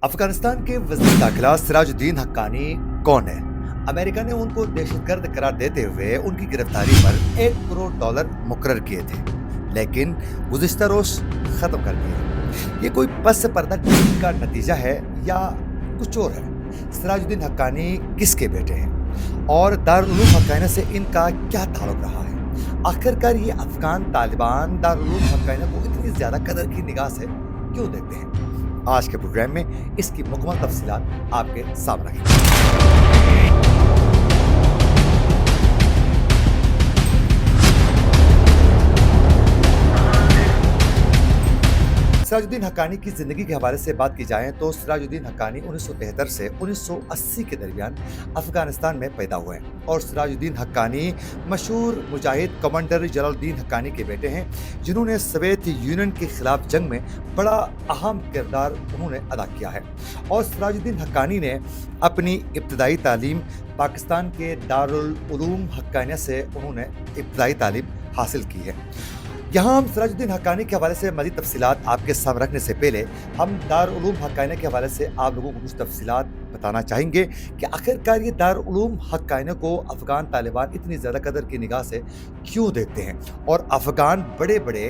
अफगानिस्तान के वज़ीर दाखिला सिराजुद्दीन हक्कानी कौन है? अमेरिका ने उनको दहशतगर्द करार देते हुए उनकी गिरफ्तारी पर $1 करोड़ मुकर्रर किए थे, लेकिन गुज़िश्ता रोज़ ख़त्म कर दिए। ये कोई पस पर्दा डील का नतीजा है या कुछ और है? सिराजुद्दीन हक्कानी किसके बेटे हैं और दारुल उलूम हक्कानी से इनका क्या ताल्लुक रहा है? आखिरकार ये अफगान तालिबान दारुल उलूम हक्कानी को इतनी ज़्यादा कदर की निगाह से क्यों देखते हैं? आज के प्रोग्राम में इसकी मुकम्मल तफसीलात आपके सामने रखेंगे। सिराजुद्दीन हक्कानी की ज़िंदगी के हवाले से बात की जाए तो सिराजुद्दीन हक्कानी 1973 से 1980 के दरमियान अफगानिस्तान में पैदा हुए हैं और सिराजुद्दीन हक्कानी मशहूर मुजाहिद कमांडर जलालुद्दीन हक्कानी के बेटे हैं, जिन्होंने सोवियत यूनियन के खिलाफ जंग में बड़ा अहम किरदार उन्होंने अदा किया है। और सिराजुद्दीन हक्कानी ने अपनी इब्तदाई तालीम पाकिस्तान के दारुल उलूम हक्कानिया से उन्होंने इब्तदाई तालीम हासिल की है। यहाँ हम सिराजुद्दीन हक्कानी के हवाले से मज़ीद तफसीलात आपके सामने रखने से पहले हम दारुल उलूम हक्कानी के हवाले से आप लोगों को कुछ तफसीलात बताना चाहेंगे कि आखिरकार ये दारुल उलूम हक्कानी को अफ़गान तालिबान इतनी ज़्यादा कदर की निगाह से क्यों देखते हैं और अफ़गान बड़े बड़े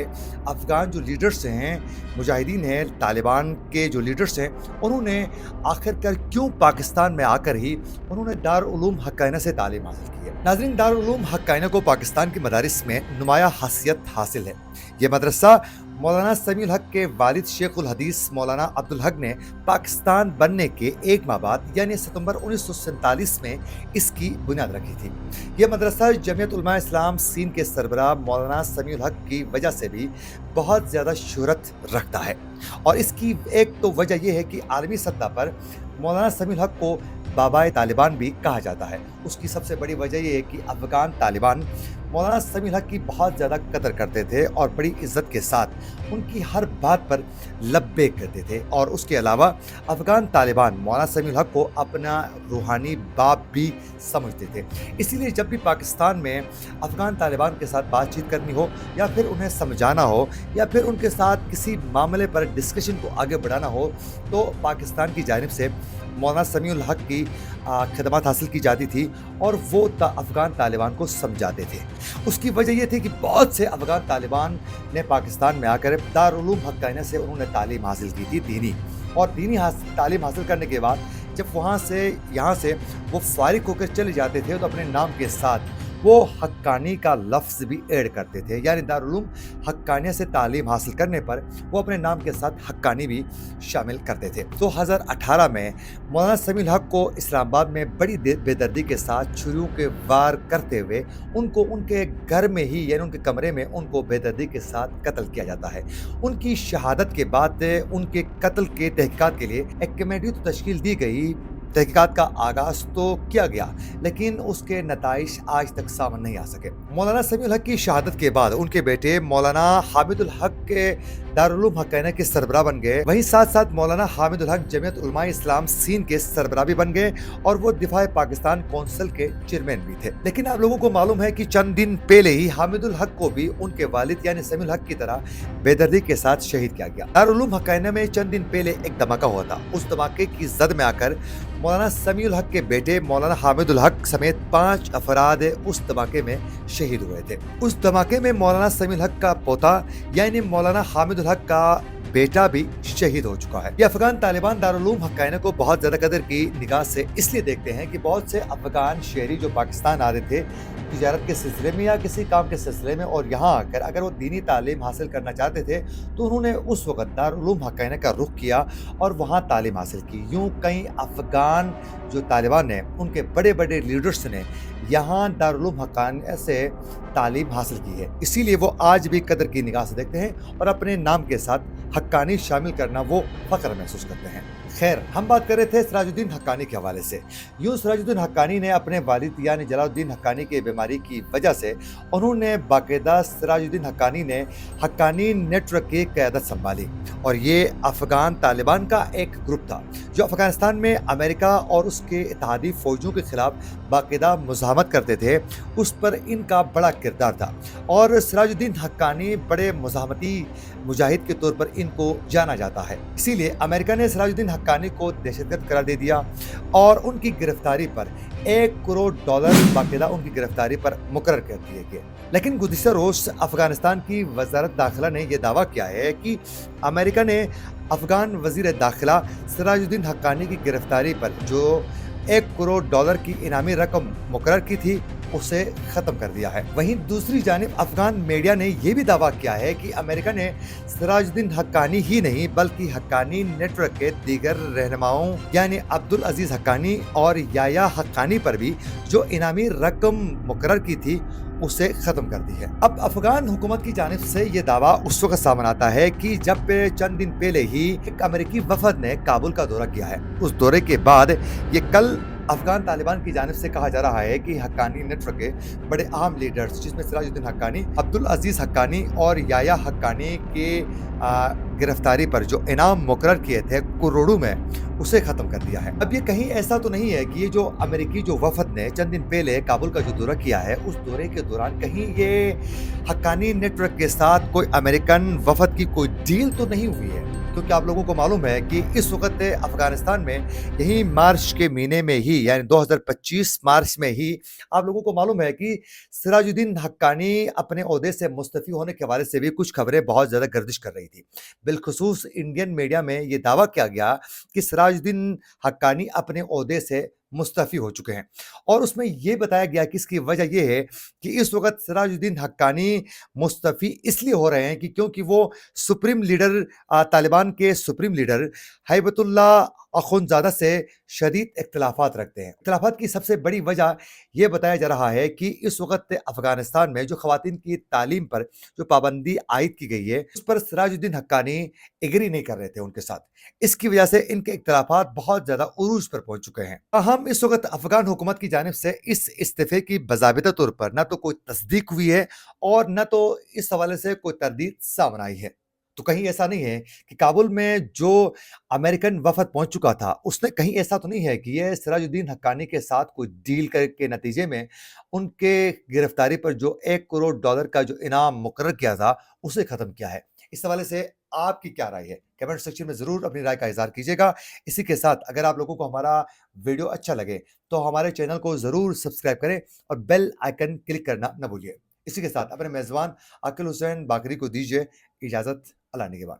अफ़गान जो लीडर्स हैं, मुजाहिदीन हैं, तालिबान के जो लीडर्स हैं, उन्होंने आखिरकार क्यों पाकिस्तान में आकर ही उन्होंने दारुल उलूम हक्कानी से तालीम हासिल की है। नाज़रीन, दारुल उलूम हक्कानी को पाकिस्तान की मदारिस में नुमाया हैसियत हासिल है। ये मदरसा मौलाना समीउल हक के वालिद शेखुल हदीस मौलाना अब्दुल हक ने पाकिस्तान बनने के एक माह बाद यानी सितंबर 1947 में इसकी बुनियाद रखी थी। यह मदरसा जमीयत उलमा इस्लाम सिंध के सरबराह मौलाना समीउल हक की वजह से भी बहुत ज़्यादा शोहरत रखता है और इसकी एक तो वजह यह है कि आलमी सतह पर मौलाना समीउल हक को बाबाए तालिबान भी कहा जाता है। उसकी सबसे बड़ी वजह यह है कि अफ़गान तालिबान मौलाना समीउल हक की बहुत ज़्यादा कदर करते थे और बड़ी इज़्ज़त के साथ उनकी हर बात पर लब्बैक कहते थे और उसके अलावा अफ़गान तालिबान मौलाना समीउल हक को अपना रूहानी बाप भी समझते थे। इसीलिए जब भी पाकिस्तान में अफ़गान तालिबान के साथ बातचीत करनी हो या फिर उन्हें समझाना हो या फिर उनके साथ किसी मामले पर डिस्कशन को आगे बढ़ाना हो तो पाकिस्तान की जानिब से मौलाना समीउल हक की खिदमत हासिल की जाती थी और वो अफ़गान तालिबान को समझाते थे। उसकी वजह ये थी कि बहुत से अफ़गान तालिबान ने पाकिस्तान में आकर दारुल उलूम हक्कानी से उन्होंने तालीम हासिल की थी दीनी और तालीम हासिल करने के बाद जब यहाँ से वो फारिग होकर चले जाते थे तो अपने नाम के साथ वो हक्कानी का लफ्ज़ भी ऐड करते थे, यानी दारुल उलूम हक्कानी से तालीम हासिल करने पर वो अपने नाम के साथ हक्कानी भी शामिल करते थे। 2018 में मौलाना समीउल हक को इस्लामाबाद में बड़ी बेदर्दी के साथ छुरियों के वार करते हुए उनको उनके घर में ही यानी उनके कमरे में उनको बेदर्दी के साथ कत्ल किया जाता है। उनकी शहादत के बाद उनके कत्ल के तहकीकात के लिए एक कमेटी तो तश्कील दी गई, तहकीकात का आगाज़ तो किया गया, लेकिन उसके नताइज आज तक सामने नहीं आ सके। मौलाना समीउल हक की शहादत के बाद उनके बेटे मौलाना हामिदुल हक के दारुल उलूम हक्कानी के सरबराह बन गए। वहीं साथ साथ मौलाना हामिदुल हक जमीयत उलमा इस्लाम सिंध के सरबराह भी बन गए और वो दिफा पाकिस्तान कौंसिल के चेयरमैन भी थे। लेकिन आप लोगों को मालूम है कि चंद दिन पहले ही हामिदुल हक को भी उनके वालिद यानी समीउल हक की तरह बेदर्दी के साथ शहीद किया गया। दारुल उलूम हक्कानी में चंद दिन पहले एक धमाका हुआ था। उस धमाके की जद में आकर मौलाना समीउल हक के बेटे मौलाना हामिदुल हक समेत 5 अफराद उस धमाके में शहीद हुए थे। उस धमाके में मौलाना समीउल हक का पोता यानी मौलाना हामिदुल हक का बेटा भी शहीद हो चुका है। ये अफगान तालिबान दारुल उलूम हक्कानी को बहुत ज्यादा कदर की निगाह से इसलिए देखते हैं कि बहुत से अफगान शहरी जो पाकिस्तान आ रहे थे तिजारत के सिलसिले में या किसी काम के सिलसिले में और यहाँ आकर अगर वो दीनी तालीम हासिल करना चाहते थे तो उन्होंने उस वक्त दारुल उलूम हक्कानी का रुख किया और वहाँ तालीम हासिल की। यूँ कई अफगान जो तालिबान हैं उनके बड़े बड़े लीडर्स ने यहाँ दारुल उलूम हक्कानी से तालीम हासिल की है, इसीलिए वो आज भी कदर की निगाह से देखते हैं और अपने नाम के साथ हक्कानी शामिल करना वो फ़ख्र महसूस करते हैं। खैर, हम बात कर रहे थे सिराजुद्दीन हक्कानी के हवाले से। यूँ सिराजुद्दीन हक्कानी ने अपने वालिद यानी जलालुद्दीन हक्कानी की बीमारी की वजह से उन्होंने बाकायदा सिराजुद्दीन हक्कानी ने हक्कानी नेटवर्क की क़यादत संभाली और ये अफ़गान तालिबान का एक ग्रुप था जो अफ़गानिस्तान में अमेरिका और उसके इत्तेहादी फ़ौजों के ख़िलाफ़ बाकायदा मुज़ाहमत करते थे। उस पर इनका बड़ा किरदार था और सिराजुद्दीन हक्कानी बड़े मुज़ाहमती मुजाहिद के तौर पर इनको जाना जाता है। इसीलिए अमेरिका ने सिराजुद्दीन हक्कानी को दहशतगर्द करार दे दिया और उनकी गिरफ्तारी पर $1 करोड़ बाकायदा उनकी गिरफ्तारी पर मुकर्रर कर दिए गए। लेकिन गुज़िश्ता रोज़ अफ़गानिस्तान की वज़ारत दाखिला ने यह दावा किया है कि अमेरिका ने अफ़गान वज़ीर दाखिला सिराजुद्दीन हक्कानी की गिरफ्तारी पर जो $1 करोड़ की इनामी रकम मुकर्रर की थी उसे ख़त्म कर दिया है। वहीं दूसरी जानिब अफ़गान मीडिया ने यह भी दावा किया है कि अमेरिका ने सिराजुद्दीन हक्कानी ही नहीं बल्कि हक्कानी नेटवर्क के दीगर रहनुमाओं यानी अब्दुल अजीज़ हक्कानी और याया हक्कानी पर भी जो इनामी रकम मुकर्रर की थी उसे ख़त्म कर दी है। अब अफ़गान हुकूमत की जानिब से ये दावा उस वक्त सामने आता है कि जब चंद दिन पहले ही एक अमेरिकी वफ़द ने काबुल का दौरा किया है। उस दौरे के बाद ये कल अफ़गान तालिबान की जानिब से कहा जा रहा है कि हक्कानी नेटवर्क के बड़े अहम लीडर्स जिसमें सिराजुद्दीन हक्कानी, अब्दुल अजीज़ हक्कानी और याया हक्कानी के गिरफ्तारी पर जो इनाम मुकर्रर किए थे करोड़ों में उसे ख़त्म कर दिया है। अब ये कहीं ऐसा तो नहीं है कि ये जो अमेरिकी जो वफ़द ने चंद दिन पहले काबुल का जो दौरा किया है उस दौरे के दौरान कहीं ये हक्कानी नेटवर्क के साथ कोई अमेरिकन वफ़द की कोई डील तो नहीं हुई है, क्योंकि आप लोगों को मालूम है कि इस वक्त अफ़गानिस्तान में यही मार्च के महीने में ही यानी 2025 मार्च में ही आप लोगों को मालूम है कि सिराजुद्दीन हक्कानी अपने ओहदे से मुस्तफ़ी होने के हवाले से भी कुछ खबरें बहुत ज़्यादा गर्दिश कर रही थी। बिलखुसूस इंडियन मीडिया में ये दावा किया गया कि सिराजुद्दीन हक्कानी अपने ओहदे से मुस्तफ़ी हो चुके हैं और उसमें ये बताया गया कि इसकी वजह ये है कि इस वक्त सिराजुद्दीन हक्कानी मुस्तफ़ी इसलिए हो रहे हैं कि क्योंकि वो सुप्रीम लीडर तालिबान के सुप्रीम लीडर हैबतुल्लाह अखुंज़ादा से शदीद इख्तिलाफ़ात रखते हैं। इख्तिलाफ़ात की सबसे बड़ी वजह ये बताया जा रहा है कि इस वक्त अफ़गानिस्तान में जो ख़वातीन की तालीम पर जो पाबंदी आयद की गई है उस पर सिराजुद्दीन हक्कानी एग्री नहीं कर रहे थे उनके साथ। इसकी वजह से इनके इख्तिलाफ़ात बहुत ज़्यादा उरूज पर पहुंच चुके हैं। हम इस वक्त अफ़गान हुकूमत की जानिब से इस इस्तीफ़े की बज़ाबिता तौर पर न तो कोई तस्दीक हुई है और न तो इस हवाले से कोई तरदीद सामने आई है। तो कहीं ऐसा नहीं है कि काबुल में जो अमेरिकन वफ़द पहुंच चुका था उसने कहीं ऐसा तो नहीं है कि ये सिराजुद्दीन हक्कानी के साथ कोई डील के नतीजे में उनके गिरफ्तारी पर जो $1 करोड़ का जो इनाम मुकर्रर किया था उसे ख़त्म किया है। इस हवाले से आपकी क्या राय है? कमेंट सेक्शन में ज़रूर अपनी राय का इज़हार कीजिएगा। इसी के साथ अगर आप लोगों को हमारा वीडियो अच्छा लगे तो हमारे चैनल को ज़रूर सब्सक्राइब करें और बेल आइकन क्लिक करना न भूलिए। इसी के साथ अपने मेज़बान आकिल हुसैन बाकरी को दीजिए इजाज़त। अल्लाह निगहबान।